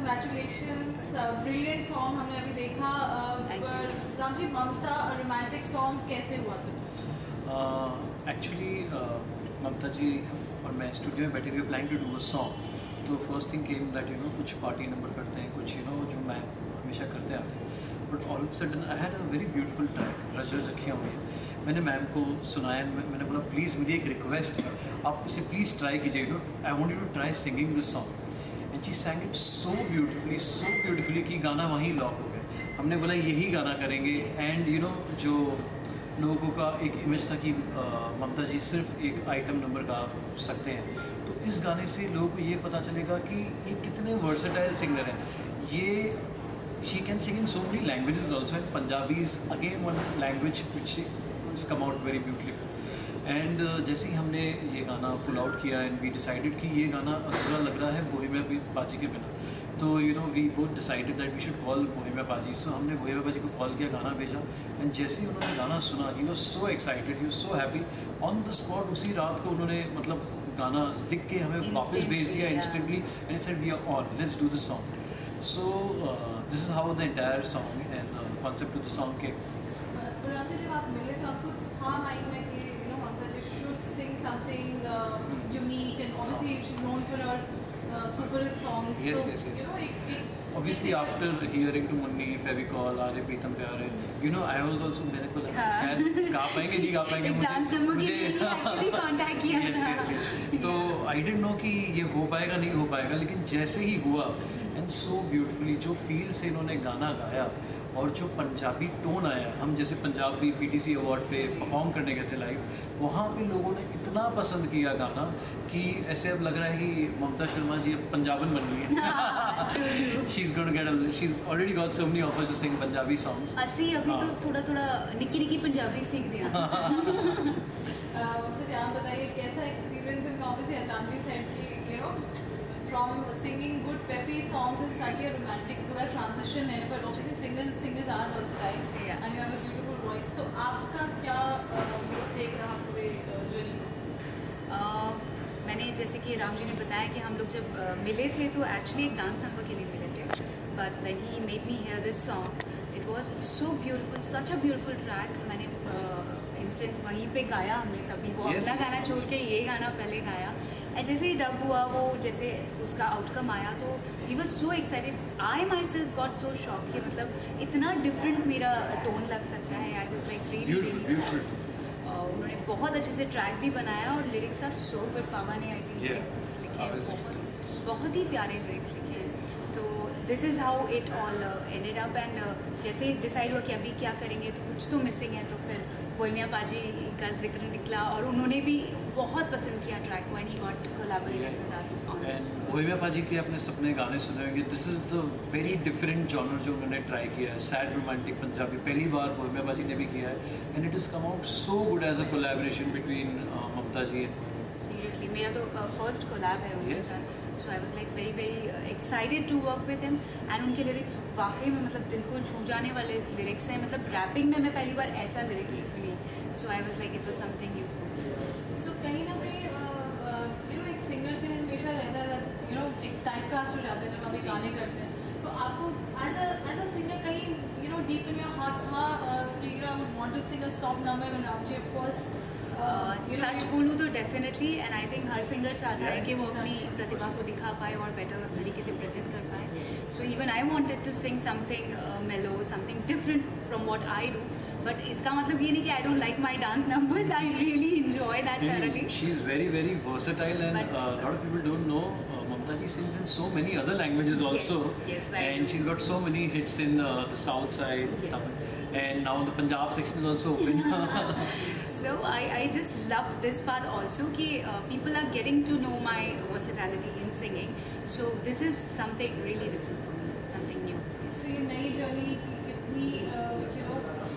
congratulations, brilliant song हमने अभी देखा। राम जी, ममता रोमांटिक सॉन्ग कैसे हुआ सर? एक्चुअली ममता जी और मैं स्टूडियो में बैठे थे planning to do a song. तो फर्स्ट थिंग केम दैट कुछ पार्टी नंबर करते हैं, कुछ जो मैं हमेशा करते आते हैं। But all of sudden I had a very beautiful track, रज रज रखियाँ हुई है। मैंने मैम को सुनाया, मैंने बोला प्लीज़ मेरी एक रिक्वेस्ट है, आप इसे प्लीज़ ट्राई कीजिए, I want you to try singing this song. And she sang it so beautifully कि गाना वहीं लॉक हो गया। हमने बोला यही गाना करेंगे। एंड जो लोगों का एक इमेज था कि ममता जी सिर्फ एक आइटम नंबर गा सकते हैं, तो इस गाने से लोगों को ये पता चलेगा कि ये कितने वर्सेटाइल सिंगर हैं। ये she can sing in so many languages also, and Punjabi is again one language which is come out very beautiful. And जैसे ही हमने ये गाना पुल आउट किया एंड वी डिसाइडेड कि ये गाना अधूरा लग रहा है बोहेमिया पाजी के बिना, तो we both decided that we should call Bohemia पाजी। सो हमने बोहेमिया पाजी को कॉल किया, गाना भेजा, एंड जैसे ही उन्होंने गाना सुना he was so excited, he was so happy. On the spot उसी रात को उन्होंने मतलब गाना लिख के हमें वापस भेज दिया instantly, and said we are on, let's do this song. So this is how the entire song and concept of the song के। जब आप मिले तो आपको था माइंड में कि should sing something unique, and obviously she's known for her super hit songs. Yes, so, yes. Obviously after hearing to Munni, Fevicol, Aare Pritam Pyare, I was also मैंने बोला शायद गा पाएंगे नहीं गा पाएंगे, मुझे एक्चुअली कांटेक्ट किया था। तो आई डिडंट नो कि ये हो पाएगा नहीं हो पाएगा, लेकिन जैसे ही हुआ एंड सो ब्यूटीफुली जो फील से इन्होंने गाना गाया और जो पंजाबी टोन आया, हम जैसे पंजाबी PTC अवार्ड पे परफॉर्म करने गए थे लाइव, वहाँ पे लोगों ने इतना पसंद किया गाना कि ऐसे अब लग रहा है कि ममता शर्मा जी अब पंजाबन बन गई है। She is already got so many offers to sing Punjabi songs. असी अभी तो थोड़ा निकी पंजाबी सीख दिया। आप बताइए कैसा एक्सपीरियंस है ऑब्वियसली अचानवी सेड कि from singing good peppy songs and slightly romantic पूरा transition है, but obviously singers are versatile, and you have a beautiful voice. तो आपका क्या take रहा पूरे journey? मैंने जैसे कि राम जी ने बताया कि हम लोग जब मिले थे तो एक्चुअली एक डांस नंबर के लिए मिले थे, but when he made me here this song it was so beautiful, such a beautiful track. मैंने इंस्टेंट वहीं पे गाया हमने, तभी वो अपना गाना छोड़ के ये गाना पहले गाया। जैसे ही डब हुआ, वो जैसे उसका आउटकम आया, तो he was so excited. I my self got so shock कि मतलब इतना डिफरेंट मेरा टोन लग सकता है। आई वॉज लाइक रियली उन्होंने बहुत अच्छे से ट्रैक भी बनाया और लिरिक्स आर सो गुड। पावा ने आई थिंक लिरिक्स लिखे, बहुत ही प्यारे लिरिक्स लिखे हैं। तो this is how it all ended up. And जैसे डिसाइड हुआ कि अभी क्या करेंगे, तो कुछ तो मिसिंग है, तो फिर बोहेमिया पाजी का जिक्र निकला और उन्होंने भी बहुत पसंद किया track when he got collaborated with us on this. Bohemia पाजी के अपने सपने गाने सुने होंगे। This is the very different genre जो उन्होंने ट्राई किया है, सैड रोमांटिक पंजाबी, पहली बार बोहेमिया पाजी ने भी किया है, and it is come out so good as a collaboration between Mamta ji. Seriously मेरा तो फर्स्ट कोलैब है उनके साथ, so I was like very excited to work with him. And उनके लिरिक्स वाकई में मतलब दिल को छू जाने वाले लिरिक्स हैं। मतलब रैपिंग में मैं पहली बार ऐसा लिरिक्स सुनी, so I was like it was something new. So कहीं ना कहीं एक सिंगर के लिए हमेशा रहता है एक टाइप कास्ट हो जाता है जब हम एक गाने करते हैं। तो आपको एज अ सिंगर कहीं डीप इन योर हार्ट था कि I would want to sing a soft number when Ram ji of course सच बोलूँ तो डेफिनेटली, एंड आई थिंक हर सिंगर चाहता है कि वो अपनी प्रतिभा को दिखा पाए और बेटर तरीके से प्रेजेंट कर पाए। So even I wanted to sing something mellow, something different from what I do, but इसका मतलब ये नहीं कि I don't like my dance numbers. I really enjoy that thoroughly. She is very versatile, and a lot of people don't know Mamta ji sings in so many other languages also. Yes, and she's got so many hits in the south side, and now the Punjab section is also open. So I just loved this part also कि people are getting to know my versatility in singing. So this is something really different for me, something new. So ये नई journey कितनी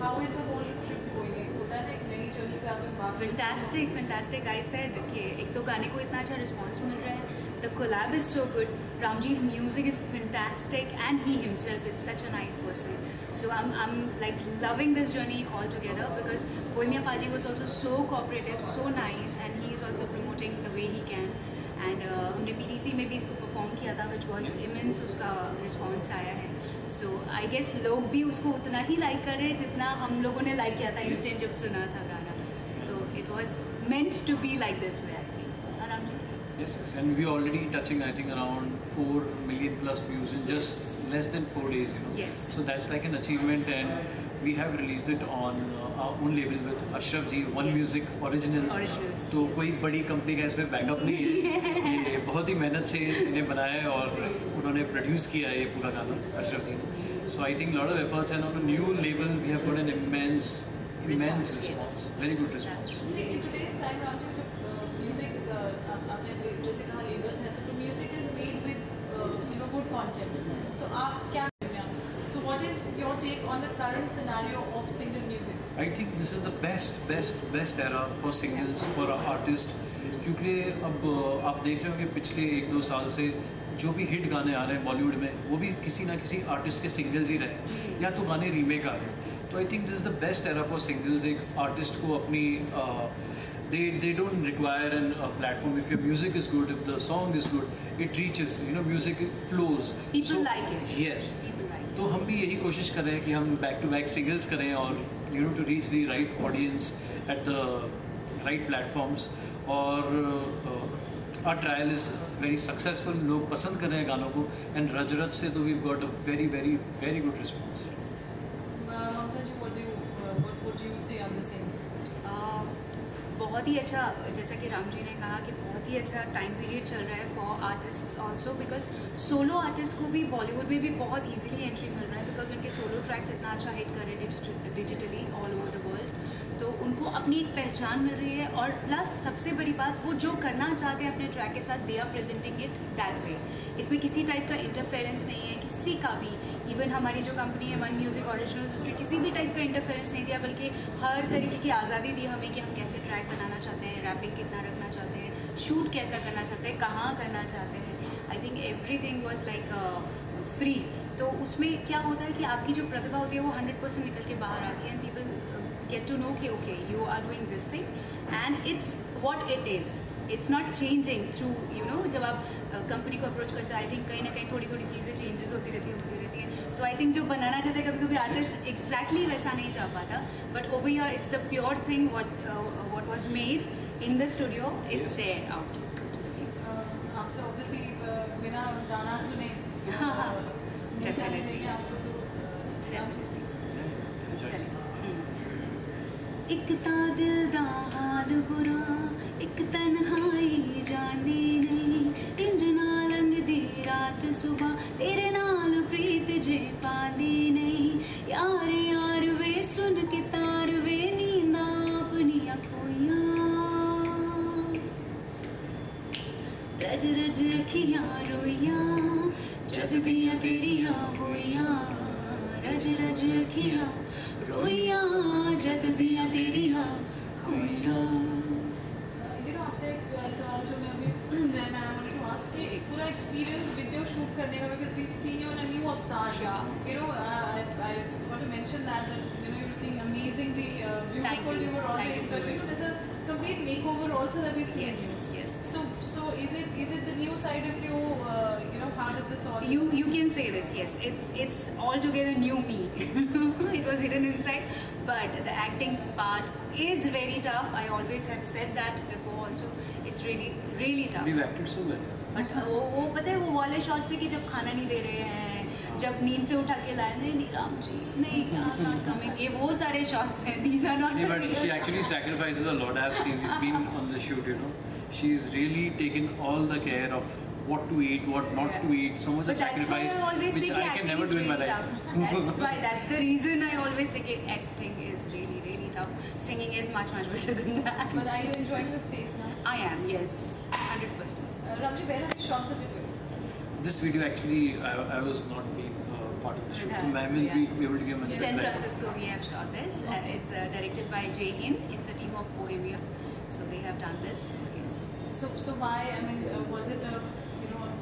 how is the whole trip going? होता है एक नई journey पे आप Fantastic. I said कि एक तो गाने को इतना अच्छा रिस्पॉन्स मिल रहा है, the collab is so good, Ramji's music is fantastic, and he himself is such a nice person. So I'm like loving this journey altogether because Bohemia Paji was also so cooperative, so nice, and he is also promoting the way he can. And हमने PTC में भी इसको perform perform किया था which was immense, उसका response आया है. सो I guess लोग भी उसको उतना ही लाइक कर रहे हैं जितना हम लोगों ने लाइक किया था इंस्टेंट जब सुना था गाना. तो it was meant to be like this way, I think. आराम जी. Yes, and we already touching, I think, around 4 million plus views in just less than 4 days, you know. Yes. So that's like an achievement, and we have released it on our own label with Ashraf ji, One Yes. Music Originals. Originals, तो yes. कोई बड़ी company का इसमें backup नहीं है. ये बहुत ही मेहनत से इन्हें बनाया है और उन्होंने प्रोड्यूस किया है ये पूरा गाना अशरफ जी ने. So I think a lot of efforts, and on a new label we have got an immense Response, response. yes. Very good response. That's true. See, in today's time, Ramji, music, आपने जैसे कहा labels है, तो music is made with good content. तो आप क्या करेंगे? So what is your take on the current scenario of single music? I think this is the best era for singles, for artists, क्योंकि अब आप देख रहे हो कि पिछले 1-2 साल से जो भी हिट गाने आ रहे हैं बॉलीवुड में वो भी किसी ना किसी आर्टिस्ट के सिंगल्स ही रहे हैं या तो गाने रीमेक आ रहे हैं. तो I think this is the best era for singles. एक आर्टिस्ट को अपनी they don't require a platform. If your music is good, if the song is good, it reaches, you know, music flows. People like it. Yes. People like it. तो हम भी यही कोशिश कर रहे हैं कि हम बैक टू बैक सिंगल्स करें और you know to reach the right audience at the right platforms. और our trial is very successful. लोग पसंद कर रहे हैं गानों को, एंड रजरथ से तो we've got a very good response. Mamta ji, what would you say on the same? बहुत ही अच्छा, जैसा कि राम जी ने कहा कि बहुत ही अच्छा टाइम पीरियड चल रहा है for artists also, because solo artist को भी बॉलीवुड में भी बहुत इजीली एंट्री मिल रहा है, बिकॉज उनके सोलो ट्रैक्स इतना अच्छा हिट कर रहे हैं digitally all over the world. तो उनको अपनी एक पहचान मिल रही है, और प्लस सबसे बड़ी बात, वो जो करना चाहते हैं अपने ट्रैक के साथ, they are presenting it that way. इसमें किसी टाइप का इंटरफेरेंस नहीं है किसी का भी. इवन हमारी जो कंपनी है वन म्यूजिक ओरिजिनल्स, उसने किसी भी टाइप का इंटरफेरेंस नहीं दिया, बल्कि हर तरीके की आज़ादी दी हमें कि हम कैसे ट्रैक बनाना चाहते हैं, रैपिंग कितना रखना चाहते हैं, शूट कैसा करना चाहते हैं, कहाँ करना चाहते हैं. I think everything was like free. तो उसमें क्या होता है कि आपकी जो प्रतिभा होती है वो 100% निकल के बाहर आती है, and people get to know कि okay, you are doing this thing and it's what it is. It's not changing through, you know, जब आप कंपनी को अप्रोच करते हैं, आई थिंक कहीं ना कहीं थोड़ी चीज़ें चेंजेस होती रहती हैं. तो आई थिंक जो बनाना चाहते हैं कभी आर्टिस्ट एग्जैक्टली वैसा नहीं चाह पाता, but over here it's the pure thing what was made in the studio, it's there out. आपसे ऑब्वियसली बिना गाना सुने Definitely. चाहिए आपको, तो चलिए. एक तां दिल दा हाल बुरा, एक तन्हाई जांदी नहीं, इंज ना लंघदी रात सुबह, तेरे नाल प्रीत जे पांदी नहीं. यार यार वे सुन के तार वे, नींदा अपनियां खोइयां, रज रज अखियां रोइयां, जग दियां तेरियां होइयां, रज रज अखियां रोइयां, जग दियां तेरियां होइयां. आपसे एक सवाल जो मैं अभी मैं wanted to ask कि पूरा एक्सपीरियंस वीडियो शूट करने का, because we've seen you in a new avatar. Yeah. You know, I want to mention that you know, you're looking amazingly beautiful. Thank you. You were Thank always, you so but you know, much. there's a complete makeover also that we've seen. Yes. So is it the new side of you? You know, how did this all? You can say this, yes. It's altogether new me. It was hidden inside, but the acting part is very tough. I always have said that before also. It's really tough. We've acted so well. But वो पता है वो वाले shot से कि जब खाना नहीं दे रहे हैं, जब नींद से उठा के लाए, नहीं राम जी नहीं, नॉट कमिंग, ये वो सारे शॉट्स हैं. These are not the But she actually sacrifices a lot. I have seen, we've been on the shoot, you know. She's really taken all the care of what to eat, what not to eat. So much of sacrifice, which I can never do in my life. That's the reason I always say that acting is really tough. Singing is much better than that. But are you enjoying this phase now? I am, yes, 100%. Ramji, where have you shot the video? This video actually, I was not being part of the shoot. So I will Yeah. be able to give a San Francisco, we have shot this. It's directed by Jay Hin. It's a team of Bohemia, so they have done this. Yes. So why? I mean, was it a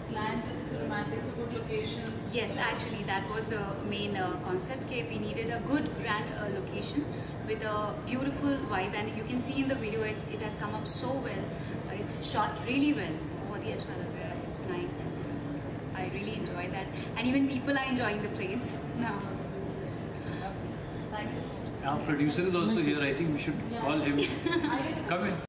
plan? This is a romantic, so good locations. Yes, actually, that was the main concept. We needed a good grand location with a beautiful vibe, and you can see in the video it has come up so well. It's shot really well. बहुत ही अच्छा लग रहा है. It's nice and beautiful. I really enjoy that, and even people are enjoying the place now. Thank you so much. Our producer is also here. I think we should call him. I Come in.